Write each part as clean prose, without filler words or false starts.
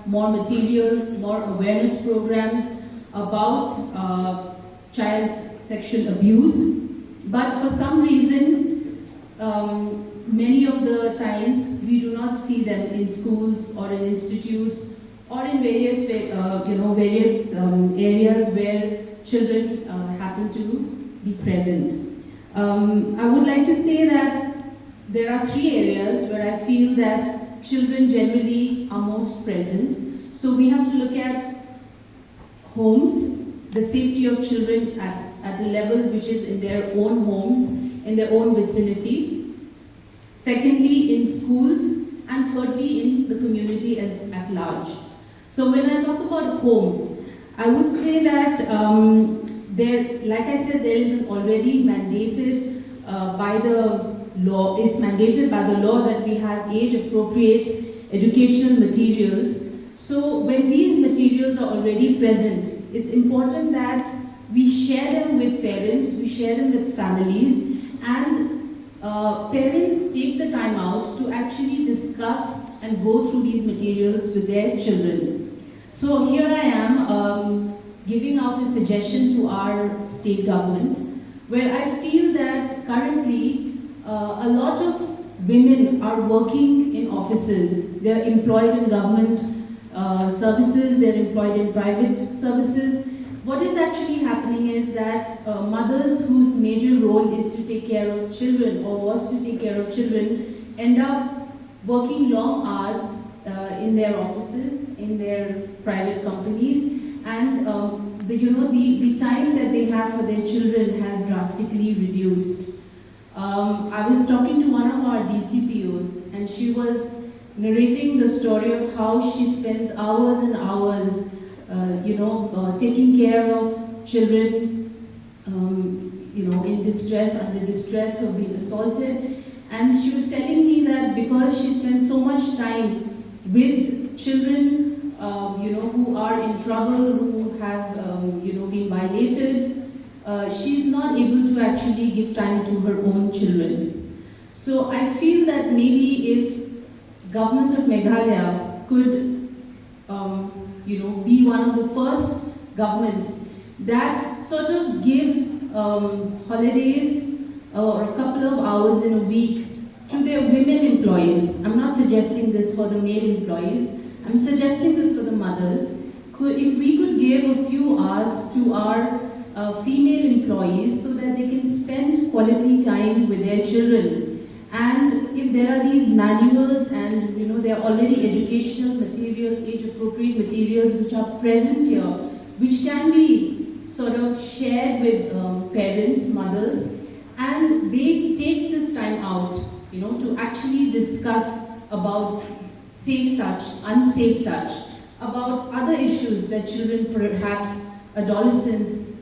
more material, more awareness programs about child sexual abuse. But for some reason, many of the times we do not see them in schools or in institutes or in various, areas where children happen to be present. I would like to say that there are three areas where I feel that children generally are most present. So we have to look at homes, the safety of children at a level which is in their own homes, in their own vicinity. Secondly, in schools, and thirdly, in the community as at large. So when I talk about homes, I would say that like I said, there is already mandated by the law. It's mandated by the law that we have age-appropriate educational materials. So when these materials are already present, it's important that we share them with parents, we share them with families, and parents take the time out to actually discuss and go through these materials with their children. So here I am giving out a suggestion to our state government, where I feel that currently a lot of women are working in offices. They're employed in government services, they're employed in private services. What is actually happening is that mothers whose major role is to take care of children or was to take care of children end up working long hours in their offices, in their private companies, and the time that they have for their children has drastically reduced. I was talking to one of our DCPOs, and she was narrating the story of how she spends hours and hours, taking care of children, in distress, under distress, who have been assaulted. And she was telling me that because she spends so much time with children, who are in trouble, who have, been violated, she's not able to actually give time to her own children. So I feel that maybe if government of Meghalaya could, be one of the first governments that sort of gives holidays or a couple of hours in a week to their women employees. I'm not suggesting this for the male employees, I'm suggesting this for the mothers. If we could give a few hours to our female employees so that they can spend quality time with their children. And if there are these manuals and there are already educational material, age-appropriate materials which are present here, which can be sort of shared with parents, mothers, and they take this time out, to actually discuss about safe touch, unsafe touch, about other issues that children, perhaps adolescents,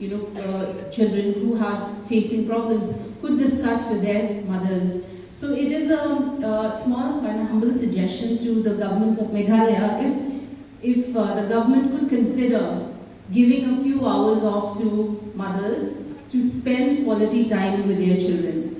children who are facing problems, could discuss with their mothers. So it is a small and humble suggestion to the government of Meghalaya, if the government could consider giving a few hours off to mothers to spend quality time with their children.